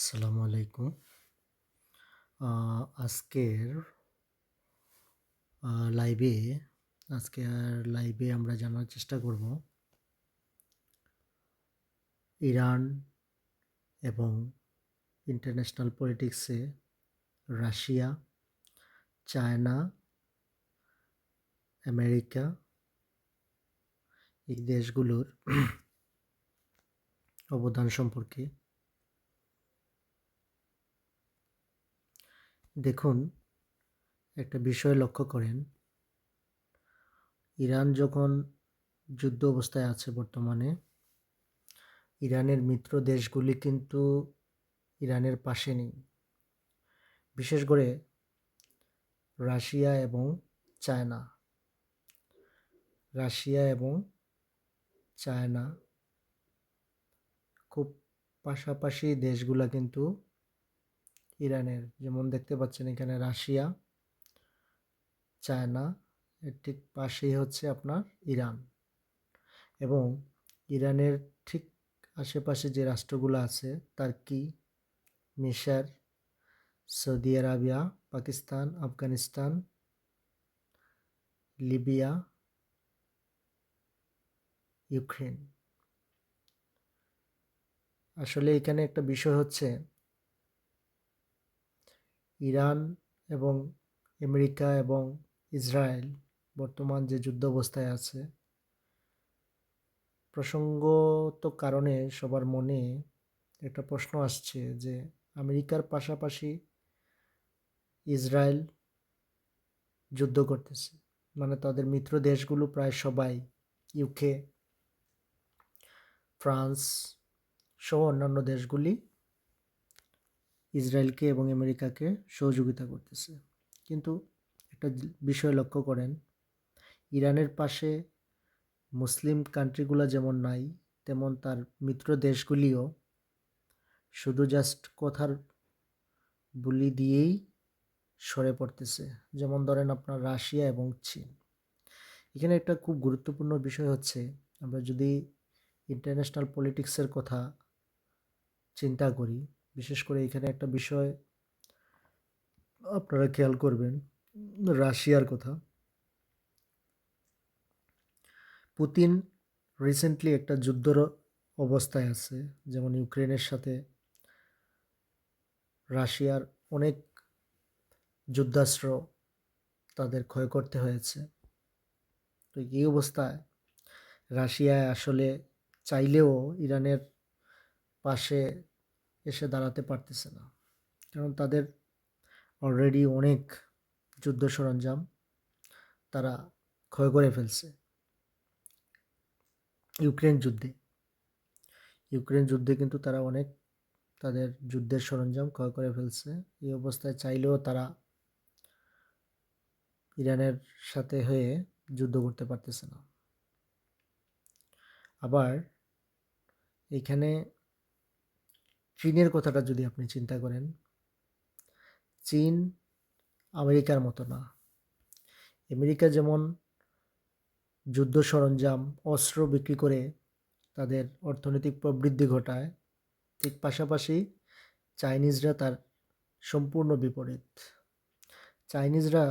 আসসালামু আলাইকুম। আজকের আ লাইভে আজকের লাইভে আমরা জানার চেষ্টা করব ইরান এবং ইন্টারন্যাশনাল পলিটিক্সে রাশিয়া, চায়না, আমেরিকা এই দেশগুলোর অবদান সম্পর্কে। দেখুন, একটা বিষয় লক্ষ্য করেন, ইরান যখন যুদ্ধ অবস্থায় আছে বর্তমানে, ইরানের মিত্র দেশগুলি কিন্তু ইরানের পাশে নেই। বিশেষ করে রাশিয়া এবং চায়না। রাশিয়া এবং চায়না খুব পাশাপাশি দেশগুলা কিন্তু ইরানের। যেমন দেখতে পাচ্ছেন এখানে রাশিয়া, চায়না, এর ঠিক পাশেই হচ্ছে আপনার ইরান। এবং ইরানের ঠিক আশেপাশে যে রাষ্ট্রগুলো আছে তুর্কি, মিশর, Saudi Arabia, Pakistan, Afghanistan, Libya, Ukraine. আসলে এখানে একটা বিষয় হচ্ছে ইরান এবং আমেরিকা এবং ইসরায়েল বর্তমান যে যুদ্ধ অবস্থায় আছে, প্রসঙ্গত কারণে সবার মনে একটা প্রশ্ন আসছে যে আমেরিকার পাশাপাশি ইসরায়েল যুদ্ধ করতেছে, মানে তাদের মিত্র দেশগুলো প্রায় সবাই, ইউকে, ফ্রান্স সহ অন্যান্য দেশগুলি ইসরায়েলকে এবং আমেরিকাকে সহযোগিতা করতেছে। কিন্তু একটা বিষয় লক্ষ্য করেন, ইরানের পাশে মুসলিম কান্ট্রিগুলো যেমন নাই, তেমন তার মিত্র দেশগুলিও শুধু জাস্ট কথার বুলি দিয়েই সরে পড়তেছে। যেমন ধরেন আপনার রাশিয়া এবং চীন। এখানে একটা খুব গুরুত্বপূর্ণ বিষয় হচ্ছে, আমরা যদি ইন্টারন্যাশনাল পলিটিক্সের কথা চিন্তা করি, বিশেষ করে এখানে একটা বিষয় আপনারা খেয়াল করবেন, রাশিয়ার কথা। পুতিন রিসেন্টলি একটা যুদ্ধর অবস্থায় আছে, যেমন ইউক্রেনের সাথে রাশিয়ার অনেক যুদ্ধাস্ত্র তাদের ক্ষয় করতে হয়েছে। তো এই অবস্থায় রাশিয়া আসলে চাইলেও ইরানের পাশে এসে দাঁড়াতে পারতেছে না, কারণ তাদের অলরেডি অনেক যুদ্ধ সরঞ্জাম তারা ক্ষয় করে ফেলছে ইউক্রেন যুদ্ধে। ইউক্রেন যুদ্ধে কিন্তু তারা অনেক তাদের যুদ্ধের সরঞ্জাম ক্ষয় করে ফেলছে। এই অবস্থায় চাইলেও তারা ইরানের সাথে হয়ে যুদ্ধ করতে পারতেছে না। আবার এখানে চীনের কথাটা যদি আপনি চিন্তা করেন, চীন আমেরিকার মতো না। আমেরিকা যেমন যুদ্ধ সরঞ্জাম, অস্ত্র বিক্রি করে তাদের অর্থনৈতিক প্রবৃদ্ধি ঘটায়, ঠিক পাশাপাশি চাইনিজরা তার সম্পূর্ণ বিপরীত। চাইনিজরা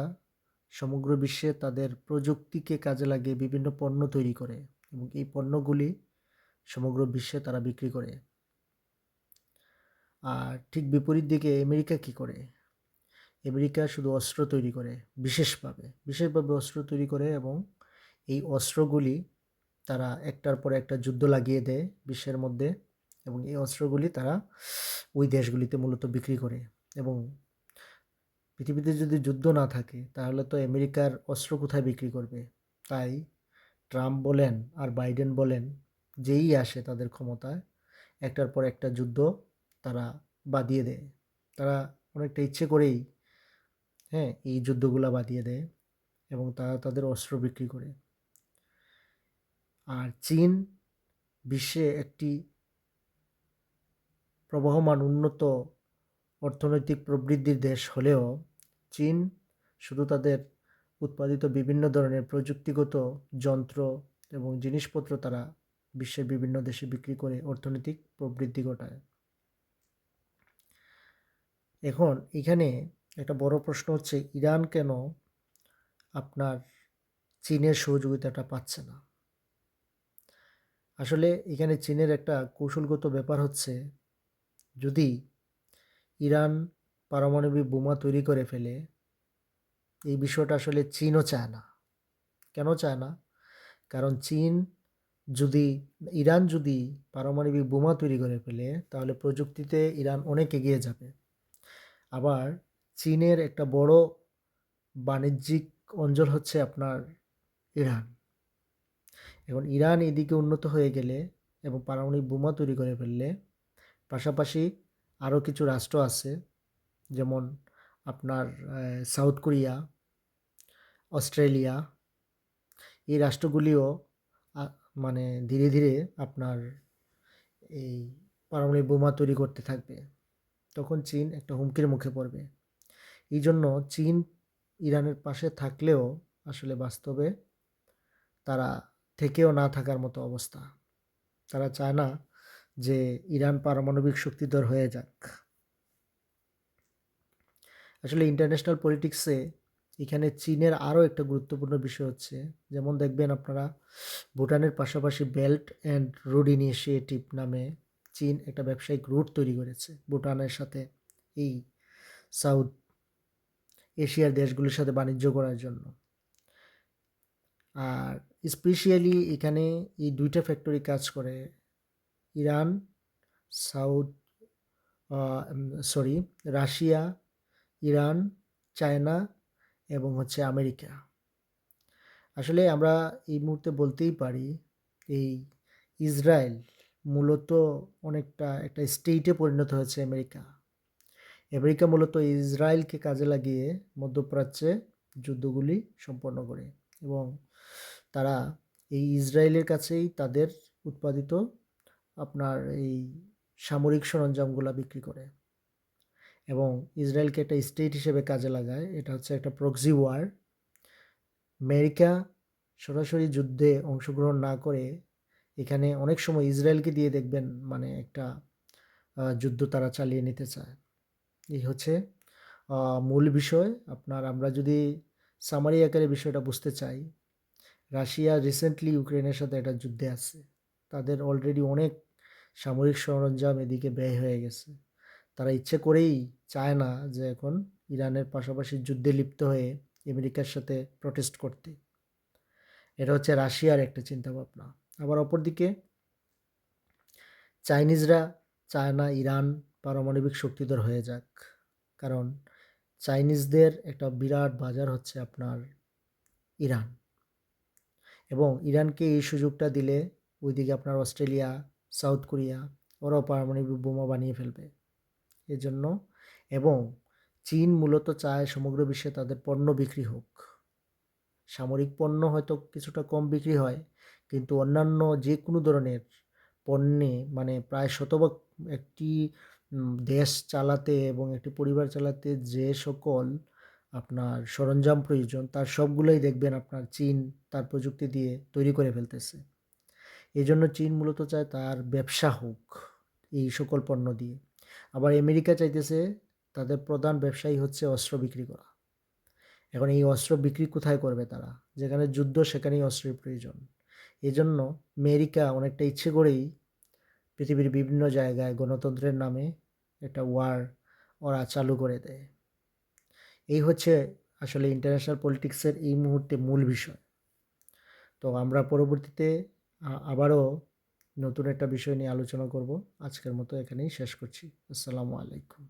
সমগ্র বিশ্বে তাদের প্রযুক্তিকে কাজে লাগিয়ে বিভিন্ন পণ্য তৈরি করে এবং এই পণ্যগুলি সমগ্র বিশ্বে তারা বিক্রি করে। আর ঠিক বিপরীত দিকে আমেরিকা কি করে? আমেরিকা শুধু অস্ত্র তৈরি করে, বিশেষভাবে অস্ত্র তৈরি করে, এবং এই অস্ত্রগুলি তারা একটার পর একটা যুদ্ধ লাগিয়ে দেয় বিশ্বের মধ্যে, এবং এই অস্ত্রগুলি তারা ওই দেশগুলিতে মূলত বিক্রি করে। এবং পৃথিবীতে যদি যুদ্ধ না থাকে তাহলে তো আমেরিকার অস্ত্র কোথায় বিক্রি করবে? তাই ট্রাম্প বলেন আর বাইডেন বলেন, যেই আসে তাদের ক্ষমতায়, একটার পর একটা যুদ্ধ তারা বাদিয়ে দেয়। তারা অনেকটা ইচ্ছে করেই এই যুদ্ধগুলা বাদিয়ে দেয় এবং তারা তাদের অস্ত্র বিক্রি করে। আর চীন বিশ্বে একটি প্রবহমান উন্নত অর্থনৈতিক প্রবৃদ্ধির দেশ হলেও চীন শুধু তাদের উৎপাদিত বিভিন্ন ধরনের প্রযুক্তিগত যন্ত্র এবং জিনিসপত্র তারা বিশ্বের বিভিন্ন দেশে বিক্রি করে অর্থনৈতিক প্রবৃদ্ধি ঘটায়। এখন এখানে একটা বড় প্রশ্ন হচ্ছে ইরান কেন আপনার চীনের সহযোগিতাটা পাচ্ছে না? আসলে এখানে চীনের একটা কৌশলগত ব্যাপার হচ্ছে, যদি ইরান পারমাণবিক বোমা তৈরি করে ফেলে, এই বিষয়টা আসলে চীনও চায় না। কেন চায় না? কারণ যদি ইরান যদি পারমাণবিক বোমা তৈরি করে ফেলে, তাহলে প্রযুক্তিতে ইরান অনেক এগিয়ে যাবে। আবার চীনের একটা বড় বাণিজ্যিক অঞ্চল হচ্ছে আপনার ইরান। এখন ইরান এদিকে উন্নত হয়ে গেলে এবং পারমাণবিক বোমা তৈরি করে ফেললে, পাশাপাশি আরও কিছু রাষ্ট্র আছে, যেমন আপনার সাউথ কোরিয়া, অস্ট্রেলিয়া, এই রাষ্ট্রগুলিও মানে ধীরে ধীরে আপনার এই পারমাণবিক বোমা তৈরি করতে থাকবে। তখন চীন একটা হুমকির মুখে পড়বে। এই জন্য চীন ইরানের পাশে থাকলেও আসলে বাস্তবে তারা থেকেও না থাকার মতো অবস্থা। তারা চায় না যে ইরান পারমাণবিক শক্তিধর হয়ে যাক। আসলে ইন্টারন্যাশনাল পলিটিক্সে এখানে চীনের আরও একটা গুরুত্বপূর্ণ বিষয় হচ্ছে, যেমন দেখবেন আপনারা ভুটানের পাশাপাশি বেল্ট অ্যান্ড রোড ইনিশিয়েটিভ নামে চীন একটা ব্যবসায়িক রুট তৈরি করেছে ভুটানের সাথে, এই সাউথ এশিয়ার দেশগুলির সাথে বাণিজ্য করার জন্য। আর স্পেশালি এখানে এই দুইটা ফ্যাক্টরি কাজ করে, Iran, south sorry Russia, Iran, China এবং হচ্ছে আমেরিকা। আসলে আমরা এই মুহূর্তে বলতেই পারি এই ইসরায়েল মূলত অনেকটা একটা স্টেটে পরিণত হয়েছে আমেরিকা। আমেরিকা মূলত ইসরায়েলকে কাজে লাগিয়ে মধ্যপ্রাচ্যে যুদ্ধগুলি সম্পন্ন করে এবং তারা এই ইসরায়েলের কাছেই তাদের উৎপাদিত আপনার এই সামরিক সরঞ্জামগুলো বিক্রি করে এবং ইসরায়েলকে একটা স্টেট হিসেবে কাজে লাগায়। এটা হচ্ছে একটা প্রক্সি ওয়ার। আমেরিকা সরাসরি যুদ্ধে অংশগ্রহণ না করে এখানে অনেক সময় ইসরায়েলকে দিয়ে দেখবেন মানে একটা যুদ্ধ তারা চালিয়ে নিতে চায়। এই হচ্ছে মূল বিষয়। আমরা যদি সামারি আকারে বিষয়টা বুঝতে চাই, রাশিয়া রিসেন্টলি ইউক্রেনের সাথে একটা যুদ্ধে আছে। তাদের অলরেডি অনেক সামরিক সরঞ্জাম এদিকে ব্যয় হয়ে গেছে। তারা ইচ্ছে করেই চায় না যে এখন ইরানের পাশাপাশি যুদ্ধে লিপ্ত হয়ে আমেরিকার সাথে প্রটেস্ট করতে। এটা হচ্ছে রাশিয়ার একটা চিন্তাভাবনা। আবার অপরদিকে চাইনিজরা চায় না ইরান পারমাণবিক শক্তিধর হয়ে যাক, কারণ চাইনিজদের একটা বিরাট বাজার হচ্ছে আপনার ইরান, এবং ইরানকে এই সুযোগটা দিলে ওইদিকে আপনার অস্ট্রেলিয়া, সাউথ কোরিয়া ওরাও পারমাণবিক বোমা বানিয়ে ফেলবে। এজন্য এবং চীন মূলত চায় সমগ্র বিশ্বে তাদের পণ্য বিক্রি হোক। সামরিক পণ্য হয়তো কিছুটা কম বিক্রি হয়, কিন্তু অন্যান্য যে কোনো ধরনের পণ্যে মানে প্রায় শতভাগ একটি দেশ চালাতে এবং একটি পরিবার চালাতে যে সকল আপনার সরঞ্জাম প্রয়োজন, তার সবগুলোই দেখবেন আপনার চীন তার প্রযুক্তি দিয়ে তৈরি করে ফেলতেছে। এজন্য চীন মূলত চায় তার ব্যবসা হোক এই সকল পণ্য দিয়ে। আবার আমেরিকা চাইতেছে তাদের প্রধান ব্যবসায়ী হচ্ছে অস্ত্র বিক্রি করা। এখন এই অস্ত্র বিক্রি কোথায় করবে তারা? যেখানে যুদ্ধ সেখানেই অস্ত্রের প্রয়োজন। এজন্য আমেরিকা অনেকটা ইচ্ছে করেই পৃথিবীর বিভিন্ন জায়গায় গণতন্ত্রের নামে একটা ওয়ার ওরা চালু করে দেয়। এই হচ্ছে আসলে ইন্টারন্যাশনাল পলিটিক্সের এই মুহূর্তে মূল বিষয়। তো আমরা পরবর্তীতে আবারও নতুন একটা বিষয় নিয়ে আলোচনা করব। আজকের মতো এখানেই শেষ করছি। আসসালামু আলাইকুম।